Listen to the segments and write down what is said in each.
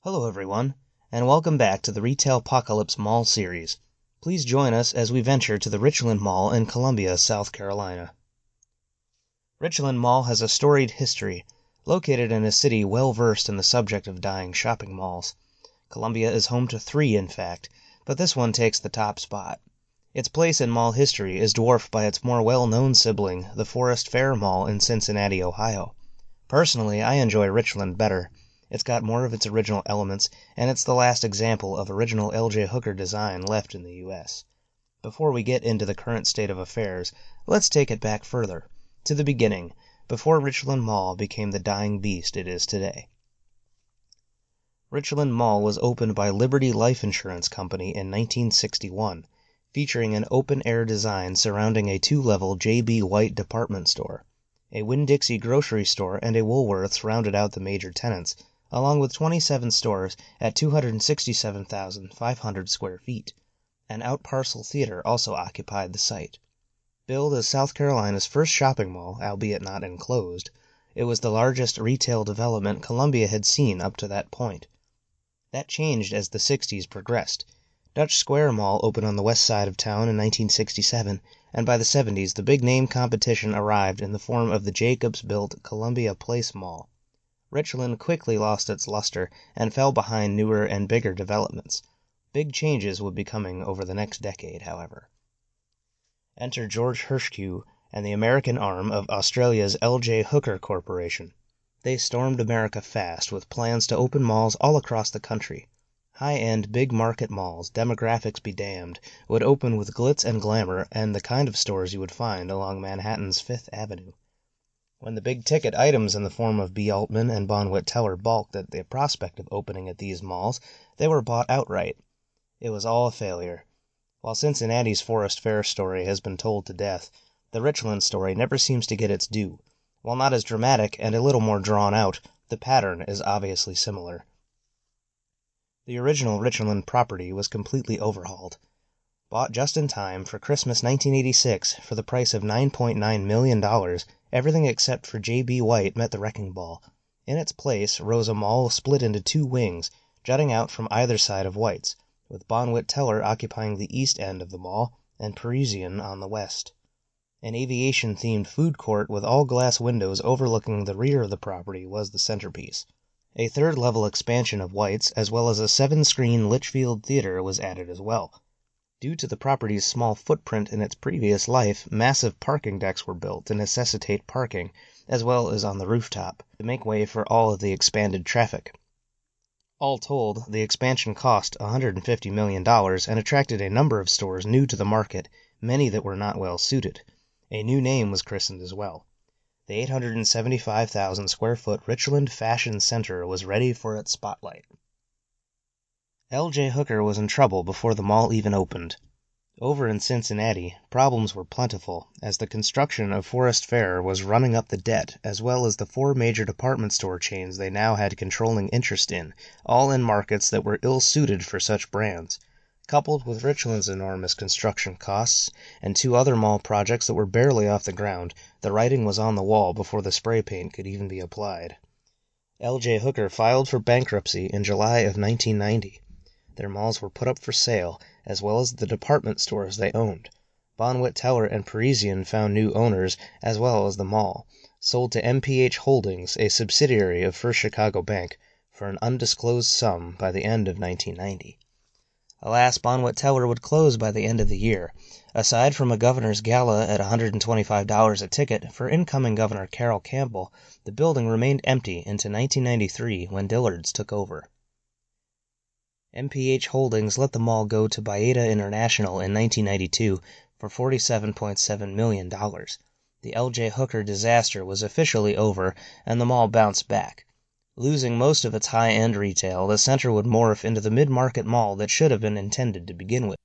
Hello everyone, and welcome back to the Retailpocalypse Mall series. Please join us as we venture to the Richland Mall in Columbia, South Carolina. Richland Mall has a storied history, located in a city well versed in the subject of dying shopping malls. Columbia is home to 3, in fact, but this one takes the top spot. Its place in mall history is dwarfed by its more well-known sibling, the Forest Fair Mall in Cincinnati, Ohio. Personally, I enjoy Richland better. It's got more of its original elements, and it's the last example of original L.J. Hooker design left in the U.S. Before we get into the current state of affairs, let's take it back further, to the beginning, before Richland Mall became the dying beast it is today. Richland Mall was opened by Liberty Life Insurance Company in 1961, featuring an open-air design surrounding a 2-level J.B. White department store. A Winn-Dixie grocery store and a Woolworths rounded out the major tenants, along with 27 stores at 267,500 square feet. An outparcel theater also occupied the site. Billed as South Carolina's first shopping mall, albeit not enclosed, it was the largest retail development Columbia had seen up to that point. That changed as the 60s progressed. Dutch Square Mall opened on the west side of town in 1967, and by the 70s the big-name competition arrived in the form of the Jacobs-built Columbia Place Mall. Richland quickly lost its luster and fell behind newer and bigger developments. Big changes would be coming over the next decade, however. Enter George Hershque and the American arm of Australia's L.J. Hooker Corporation. They stormed America fast with plans to open malls all across the country. High-end, big-market malls, demographics be damned, would open with glitz and glamour and the kind of stores you would find along Manhattan's Fifth Avenue. When the big-ticket items in the form of B. Altman and Bonwit Teller balked at the prospect of opening at these malls, they were bought outright. It was all a failure. While Cincinnati's Forest Fair story has been told to death, the Richland story never seems to get its due. While not as dramatic and a little more drawn out, the pattern is obviously similar. The original Richland property was completely overhauled. Bought just in time for Christmas 1986 for the price of $9.9 million, everything except for J.B. White met the wrecking ball. In its place rose a mall split into 2 wings, jutting out from either side of White's, with Bonwit Teller occupying the east end of the mall and Parisian on the west. An aviation-themed food court with all-glass windows overlooking the rear of the property was the centerpiece. A 3rd-level expansion of White's, as well as a 7-screen Litchfield Theater, was added as well. Due to the property's small footprint in its previous life, massive parking decks were built to necessitate parking, as well as on the rooftop, to make way for all of the expanded traffic. All told, the expansion cost $150 million and attracted a number of stores new to the market, many that were not well suited. A new name was christened as well. The 875,000 square foot Richland Fashion Center was ready for its spotlight. L.J. Hooker was in trouble before the mall even opened. Over in Cincinnati, problems were plentiful, as the construction of Forest Fair was running up the debt, as well as the 4 major department store chains they now had controlling interest in, all in markets that were ill-suited for such brands. Coupled with Richland's enormous construction costs, and 2 other mall projects that were barely off the ground, the writing was on the wall before the spray paint could even be applied. L.J. Hooker filed for bankruptcy in July of 1990. Their malls were put up for sale, as well as the department stores they owned. Bonwit Teller and Parisian found new owners, as well as the mall, sold to MPH Holdings, a subsidiary of First Chicago Bank, for an undisclosed sum by the end of 1990. Alas, Bonwit Teller would close by the end of the year. Aside from a governor's gala at $125 a ticket for incoming Governor Carroll Campbell, the building remained empty into 1993 when Dillard's took over. MPH Holdings let the mall go to Baeta International in 1992 for $47.7 million. The L.J. Hooker disaster was officially over, and the mall bounced back. Losing most of its high-end retail, the center would morph into the mid-market mall that should have been intended to begin with.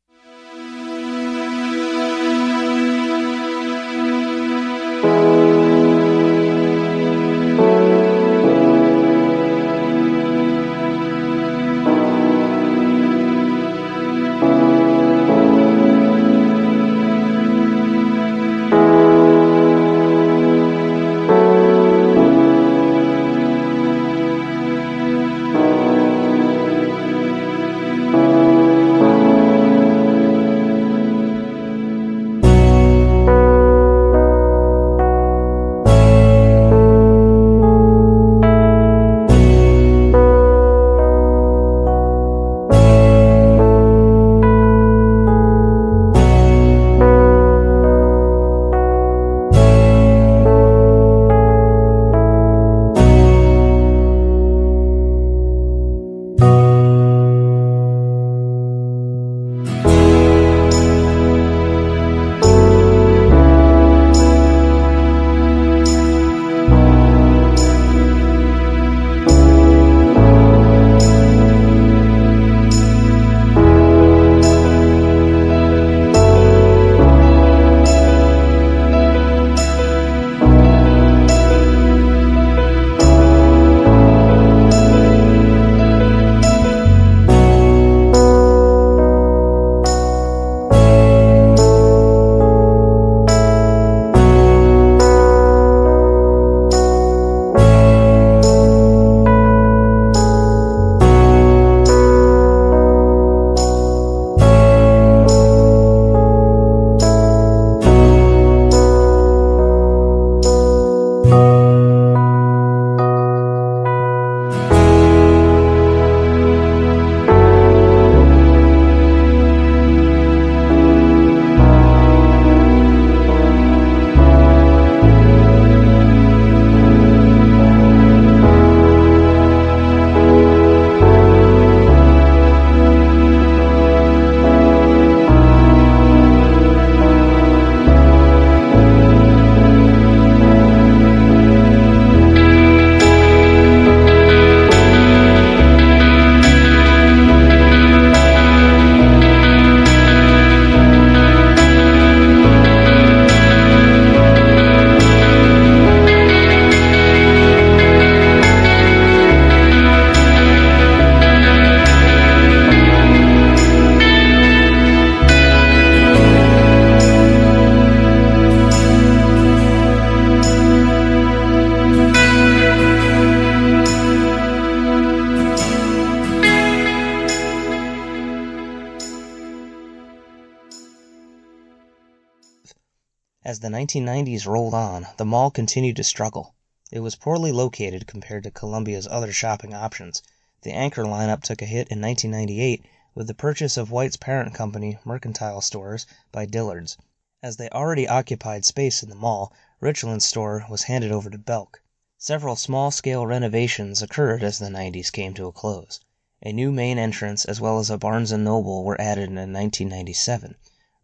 As the 1990s rolled on, the mall continued to struggle. It was poorly located compared to Columbia's other shopping options. The anchor lineup took a hit in 1998 with the purchase of White's parent company, Mercantile Stores, by Dillard's. As they already occupied space in the mall, Richland's store was handed over to Belk. Several small-scale renovations occurred as the 90s came to a close. A new main entrance as well as a Barnes & Noble were added in 1997.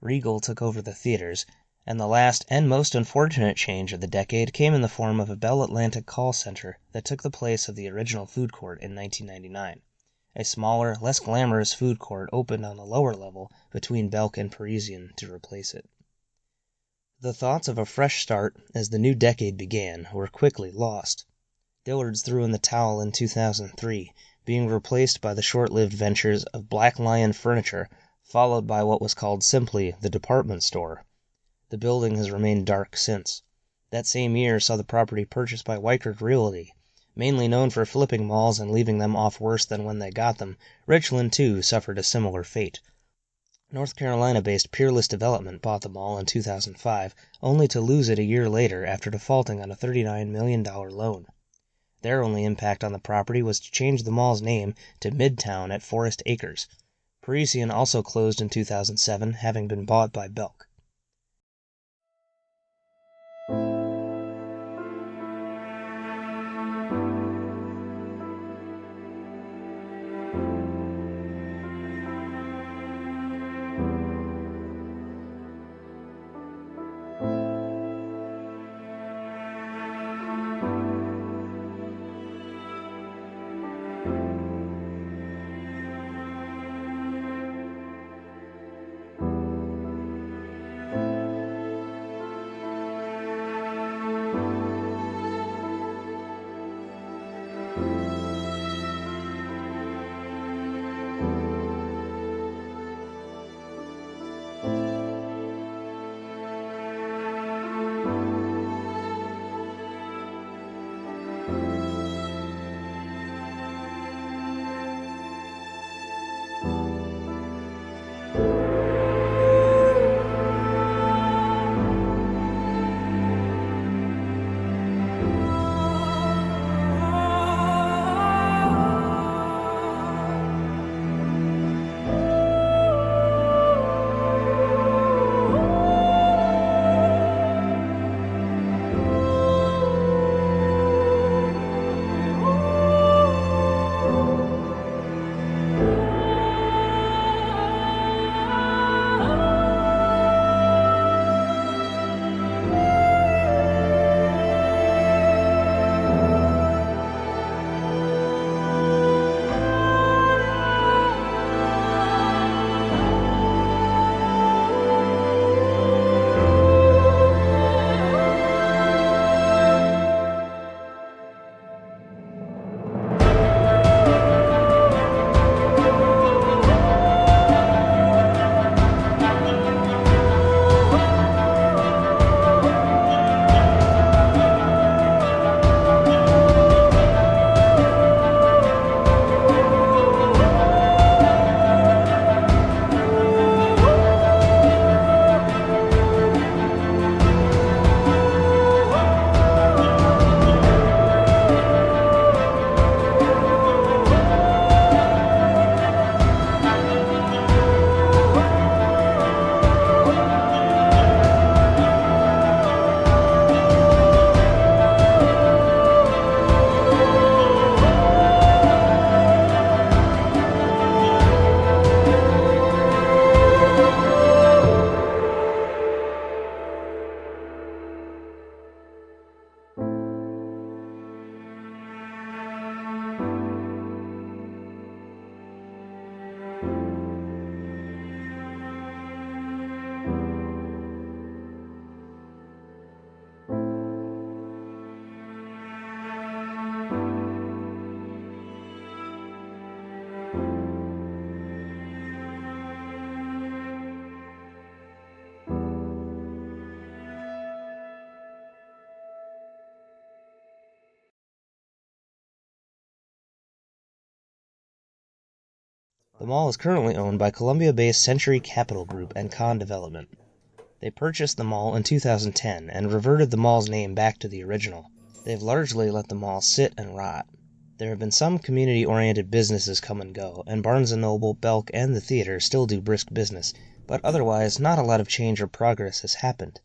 Regal took over the theaters, and the last and most unfortunate change of the decade came in the form of a Bell Atlantic call center that took the place of the original food court in 1999. A smaller, less glamorous food court opened on the lower level between Belk and Parisian to replace it. The thoughts of a fresh start as the new decade began were quickly lost. Dillard's threw in the towel in 2003, being replaced by the short-lived ventures of Black Lion Furniture, followed by what was called simply the department store. The building has remained dark since. That same year saw the property purchased by Weichert Realty. Mainly known for flipping malls and leaving them off worse than when they got them, Richland, too, suffered a similar fate. North Carolina-based Peerless Development bought the mall in 2005, only to lose it a year later after defaulting on a $39 million loan. Their only impact on the property was to change the mall's name to Midtown at Forest Acres. Parisian also closed in 2007, having been bought by Belk. The mall is currently owned by Columbia-based Century Capital Group and Con Development. They purchased the mall in 2010 and reverted the mall's name back to the original. They've largely let the mall sit and rot. There have been some community-oriented businesses come and go, and Barnes & Noble, Belk, and the theater still do brisk business, but otherwise not a lot of change or progress has happened.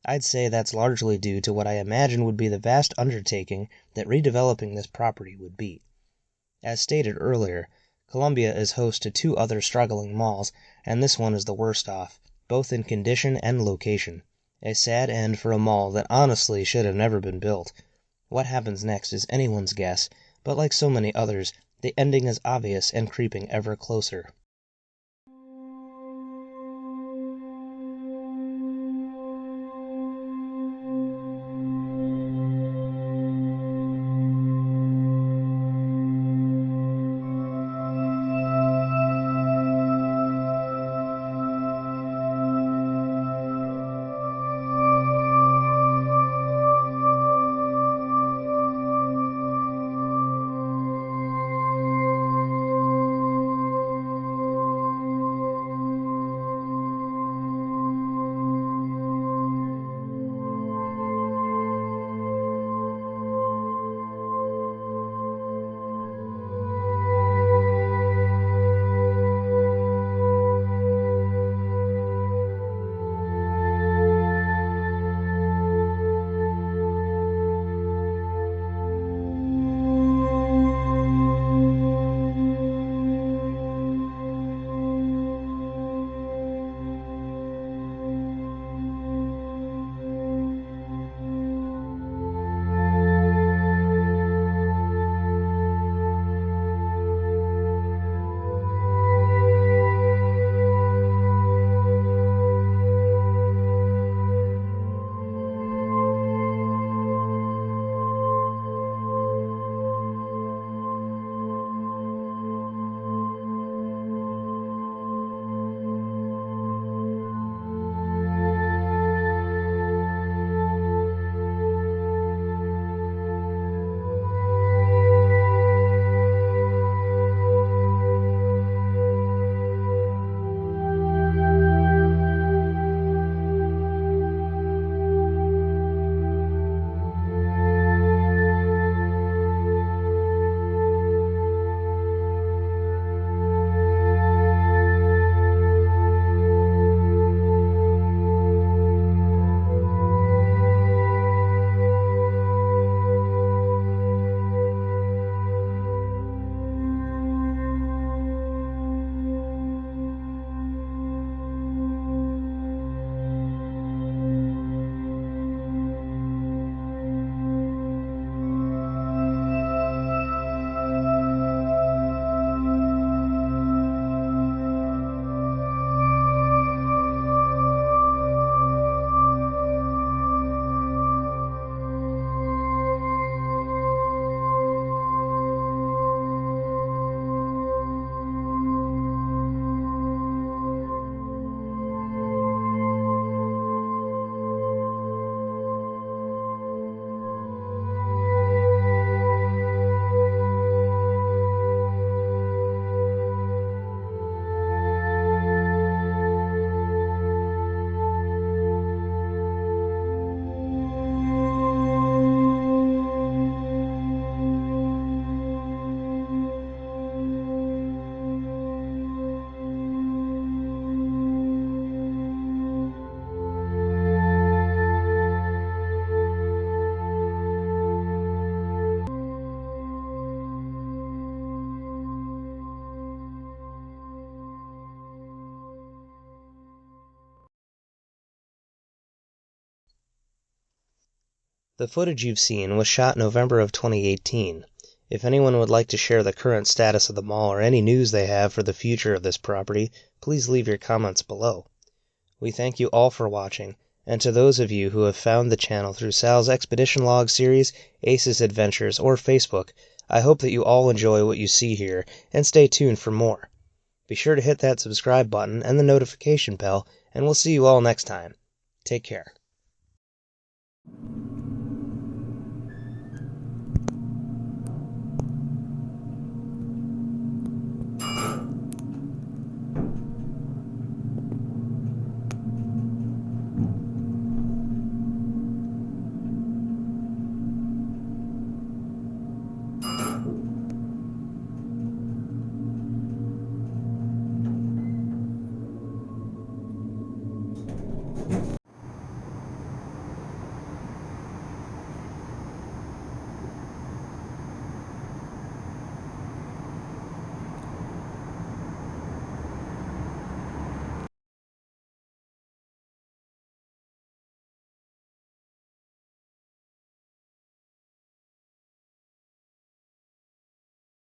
I'd say that's largely due to what I imagine would be the vast undertaking that redeveloping this property would be. As stated earlier, Columbia is host to 2 other struggling malls, and this one is the worst off, both in condition and location. A sad end for a mall that honestly should have never been built. What happens next is anyone's guess, but like so many others, the ending is obvious and creeping ever closer. The footage you've seen was shot November of 2018. If anyone would like to share the current status of the mall or any news they have for the future of this property, please leave your comments below. We thank you all for watching, and to those of you who have found the channel through Sal's Expedition Log series, Ace's Adventures, or Facebook, I hope that you all enjoy what you see here and stay tuned for more. Be sure to hit that subscribe button and the notification bell, and we'll see you all next time. Take care.